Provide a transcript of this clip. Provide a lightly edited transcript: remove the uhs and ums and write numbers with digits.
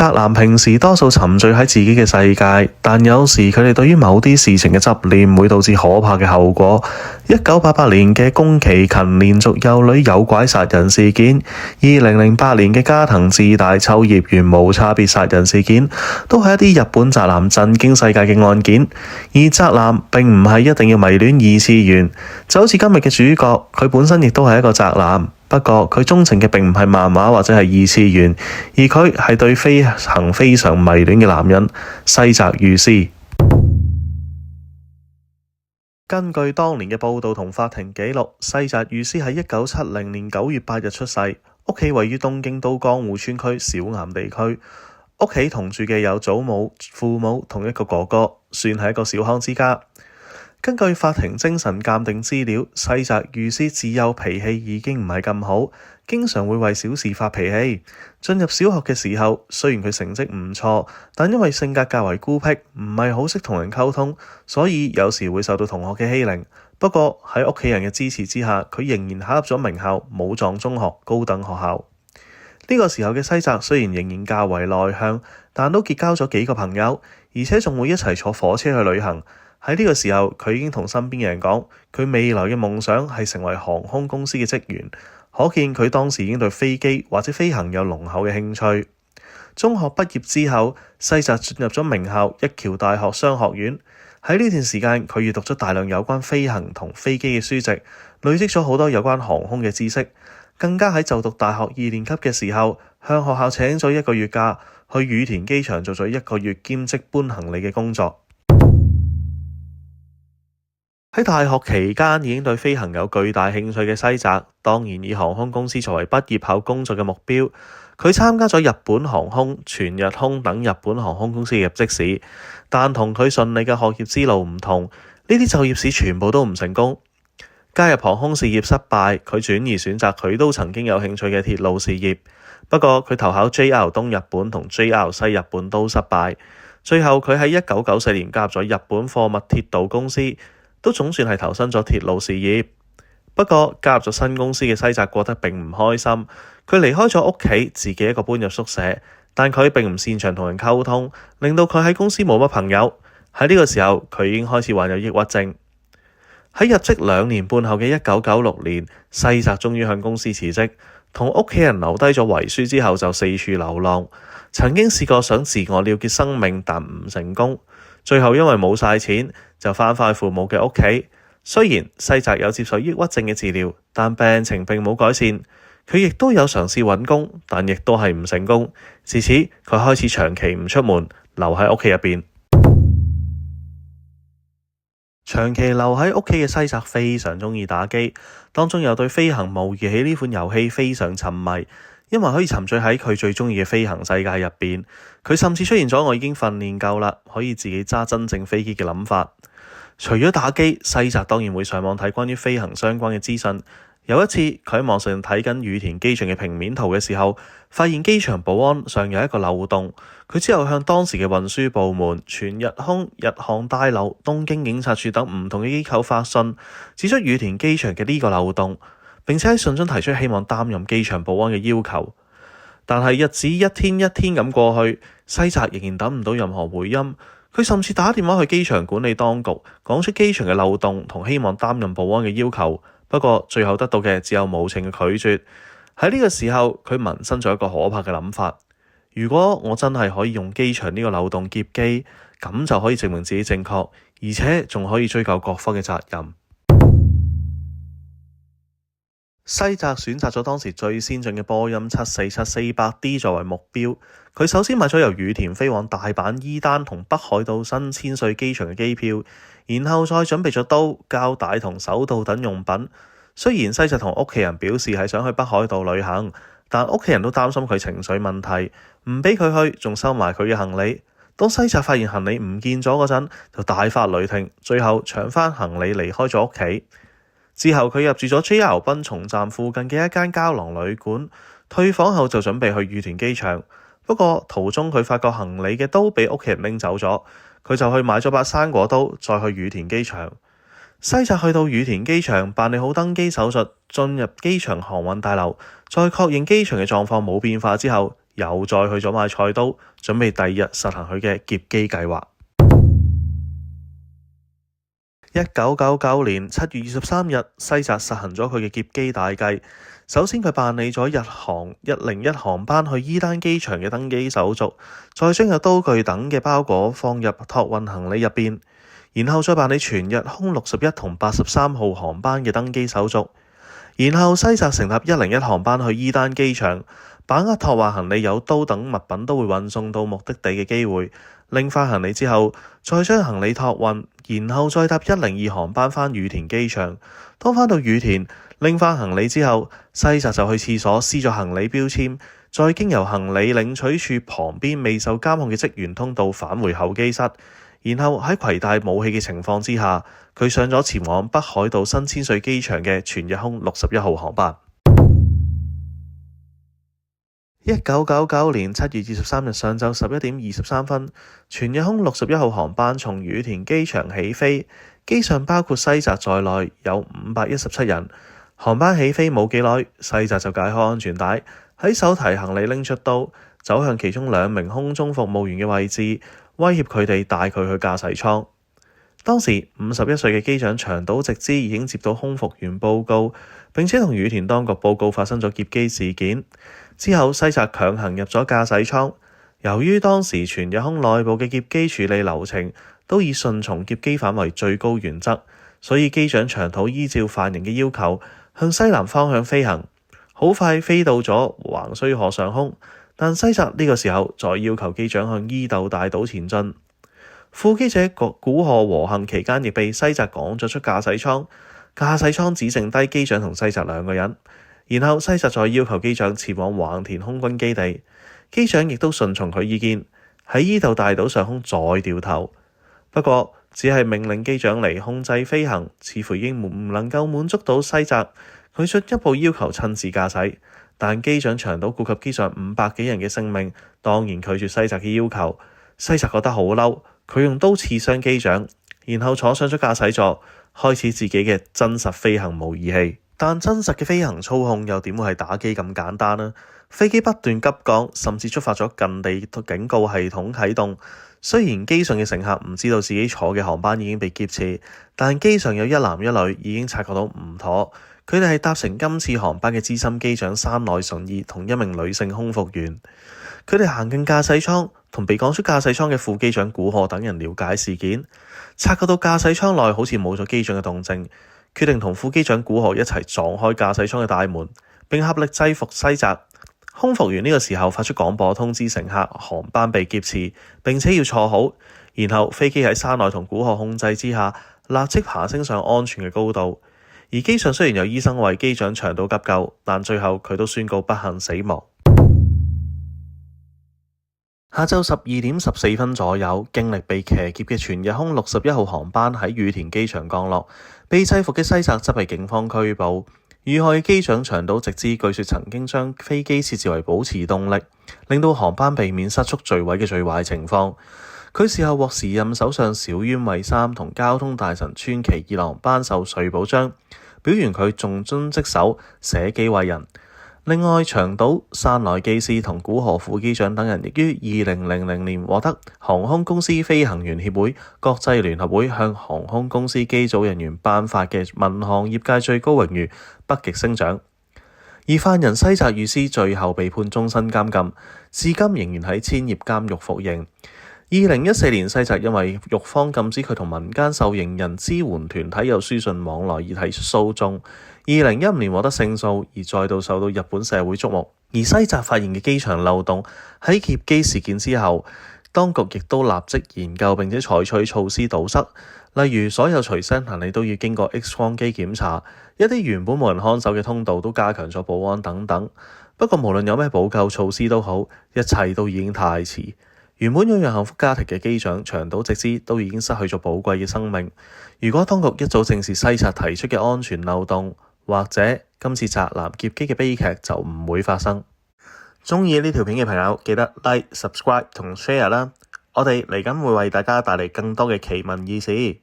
宅男平時多數沉醉喺自己嘅世界，但有時佢哋對於某啲事情嘅執念會導致可怕嘅後果。1988年嘅宮崎勤連續幼女誘拐殺人事件，2008年嘅加藤智大秋葉原無差別殺人事件，都係一啲日本宅男震驚世界嘅案件。而宅男並唔係一定要迷戀二次元，就好似今日嘅主角，佢本身亦都係一個宅男。不過佢鍾情嘅並唔係漫畫或者係二次元，而佢係對飛行非常迷戀嘅男人西澤裕司。根據當年嘅報道同法庭記錄，西澤裕司喺1970年9月8日出世，屋企位於東京都江戶川區小岩地區。屋企同住嘅有祖母、父母同一個哥哥，算係一個小康之家。根據法庭精神鑑定資料，西澤裕司自幼脾氣已經唔係咁好，經常會為小事發脾氣。進入小學嘅時候，雖然佢成績唔錯，但因為性格較為孤僻，唔係好識同人溝通，所以有時會受到同學嘅欺凌。不過喺屋企人嘅支持之下，佢仍然考入咗名校武藏中學高等學校。呢個時候嘅西澤雖然仍然較為內向，但都結交咗幾個朋友，而且仲會一齊坐火車去旅行。喺呢個時候，佢已經同身邊嘅人講，佢未來嘅夢想係成為航空公司嘅職員。可見佢當時已經對飛機或者飛行有濃厚嘅興趣。中學畢業之後，西澤進入咗名校一橋大學商學院。喺呢段時間，佢閱讀咗大量有關飛行同飛機嘅書籍，累積咗好多有關航空嘅知識。更加喺就讀大學2年級嘅時候，向學校請咗1個月假，去羽田機場做咗1個月兼職搬行李嘅工作。喺大學期間已經對飛行有巨大興趣嘅西澤，當然以航空公司作為畢業後工作嘅目標。佢參加咗日本航空、全日空等日本航空公司嘅入職試，但同佢順利嘅學業之路唔同，呢啲就業試全部都唔成功。加入航空事業失敗，佢轉而選擇佢都曾經有興趣嘅鐵路事業。不過佢投考 JR 東日本同 JR 西日本都失敗，最後佢喺1994年加入咗日本貨物鐵道公司。都總算係投身咗鐵路事業。不過加入咗新公司嘅西澤過得並唔開心，佢離開咗屋企，自己一個搬入宿舍，但佢並唔擅長同人溝通，令到佢喺公司冇乜朋友。喺呢個時候，佢已經開始患有抑鬱症。喺入職2年半後嘅1996年，西澤終於向公司辭職，同屋企人留低咗遺書之後就四處流浪。曾經試過想自我了結生命，但唔成功。最後因為冇晒錢，就返返去父母嘅屋企。雖然西澤有接受抑鬱症嘅治療，但病情並冇改善。佢亦都有嘗試揾工，但亦都係唔成功。自此，佢開始長期唔出門，留喺屋企入邊。長期留喺屋企嘅西澤非常鍾意打機，當中有對飛行模擬器呢款遊戲非常沉迷。因為可以沉醉喺佢最鍾意嘅飛行世界入邊，佢甚至出現咗我已經訓練夠啦，可以自己揸真正飛機嘅諗法。除咗打機，西澤當然會上網睇關於飛行相關嘅資訊。有一次，佢喺網上睇緊羽田機場嘅平面圖嘅時候，發現機場保安上有一個漏洞。佢之後向當時嘅運輸部門、全日空、日航大樓、東京警察署等唔同嘅機構發信，指出羽田機場嘅呢個漏洞。並且喺信中提出希望擔任機場保安嘅要求，但係日子一天一天咁過去，西澤仍然等唔到任何回音。佢甚至打電話去機場管理當局，講出機場嘅漏洞同希望擔任保安嘅要求。不過最後得到嘅只有無情嘅拒絕。喺呢個時候，佢萌生咗一個可怕嘅諗法：如果我真係可以用機場呢個漏洞劫機，咁就可以證明自己正確，而且仲可以追究各方嘅責任。西澤選擇咗當時最先進嘅波音747-400D 作為目標。佢首先買咗由羽田飛往大阪伊丹同北海道新千歲機場嘅機票，然後再準備咗刀、膠帶同手套等用品。雖然西澤同屋企人表示係想去北海道旅行，但屋企人都擔心佢情緒問題，唔俾佢去，仲收埋佢嘅行李。當西澤發現行李唔見咗嗰陣，就大發雷霆，最後搶返行李離開咗屋企。之後佢入住咗 JR 濱松站附近嘅一間膠囊旅館，退房後就準備去羽田機場。不過途中佢發覺行李嘅刀俾屋企人拎走咗，佢就去買咗把生果刀，再去羽田機場。西澤去到羽田機場辦理好登機手續，進入機場航運大樓，再確認機場嘅狀況冇變化之後，又再去咗買菜刀，準備第二日實行佢嘅劫機計劃。1999年7月23日，西澤實行咗佢嘅劫機大計。首先佢辦理咗日航101航班去伊丹機場嘅登機手續，再將有刀具等嘅包裹放入託運行李入邊，然後再辦理全日空61同83號航班嘅登機手續。然後西澤乘搭101航班去伊丹機場，把握託運行李有刀等物品都會運送到目的地嘅機會，拎返行李之後，再將行李託運，然後再搭102航班返羽田機場。當返到羽田，拎返行李之後，西澤就去廁所撕咗行李標籤，再經由行李領取處旁邊未受監控嘅職員通道返回候機室。然後喺攜帶武器嘅情況之下，佢上咗前往北海道新千歲機場嘅全日空61號航班。1999年7月23日上晝11點23分，全日空61號航班從羽田機場起飛，機上包括西澤在內有517人。航班起飛冇幾耐，西澤就解開安全帶，喺手提行李拎出刀，走向其中2名空中服務員嘅位置，威脅佢哋帶佢去駕駛艙。當時51歲嘅機長長島直之已經接到空服員報告，並且同羽田當局報告發生咗劫機事件。之後西澤強行入咗駕駛艙。由於當時全日空內部嘅劫機處理流程都以順從劫機犯為最高原則，所以機長長島依照犯人嘅要求向西南方向飛行，好快飛到咗橫須賀上空。但西澤呢個時候再要求機長向伊豆大島前進。副機者古賀和幸期間亦被西澤趕咗出駕駛艙，駕駛艙只剩低機長同西澤2個人。然後西澤再要求機長前往橫田空軍基地，機長亦都順從佢意見，喺伊豆大島上空再掉頭。不過只係命令機長嚟控制飛行，似乎已經唔能夠滿足到西澤，佢進一步要求親自駕駛。但機長長島顧及機上500幾人嘅性命，當然拒絕西澤嘅要求。西澤覺得好嬲，佢用刀刺傷機長，然後坐上咗駕駛座，開始自己嘅真實飛行模擬器。但真實嘅飛行操控又點會係打機咁簡單呢？飛機不斷急降，甚至觸發咗近地警告系統啟動。雖然機上嘅乘客唔知道自己坐嘅航班已經被劫持，但機上有1男1女已經察覺到唔妥。佢哋係搭乘今次航班嘅資深機長山內純二同1名女性空服員。佢哋行進駕駛艙，同被趕出駕駛艙嘅副機長古賀等人了解事件，察覺到駕駛艙內好似冇咗機長嘅動靜，決定同副機長古賀一齊撞開駕駛艙嘅大門，並合力制服西澤。空服員呢個時候發出廣播通知乘客航班被劫持，並且要坐好。然後飛機喺山內同古賀控制之下，立即爬升上安全嘅高度。而機上雖然有醫生為機長長島急救，但最後佢都宣告不幸死亡。下晝12點14分左右，經歷被騎劫嘅全日空61號航班喺羽田機場降落，被制服嘅西澤則被警方拘捕。遇害嘅機長長島直之據說曾經將飛機設置為保持動力，令到航班避免失速墜毀嘅最壞情況。佢事後獲時任首相小淵惠三同交通大臣川崎二郎頒授瑞寶章，表揚佢盡忠職守、捨己為人。另外，長島、山內機師同古賀副機長等人亦於2000年獲得航空公司飛行員協會國際聯合會向航空公司機組人員頒發嘅民航業界最高榮譽北極星獎。而犯人西澤裕司最後被判終身監禁，至今仍然喺千葉監獄服刑。2014年，西澤因為獄方禁止佢同民間受刑人支援團體有書信往來而提出訴訟。2015年獲得勝訴，而再度受到日本社會矚目。而西澤發現嘅機場漏洞喺劫機事件之後，當局亦都立即研究並且採取措施堵塞，例如所有隨身行李都要經過 X 光機檢查，一啲原本冇人看守嘅通道都加強咗保安等等。不過無論有咩補救措施都好，一切都已經太遲。原本擁有幸福家庭嘅機長長島直之都已經失去咗寶貴嘅生命。如果當局一早正視西澤提出嘅安全漏洞，或者今次宅男劫機嘅悲劇就唔會發生。鍾意呢條片嘅朋友記得 Like、Subscribe 同 Share 啦。我哋嚟緊會為大家帶嚟更多嘅奇聞異事。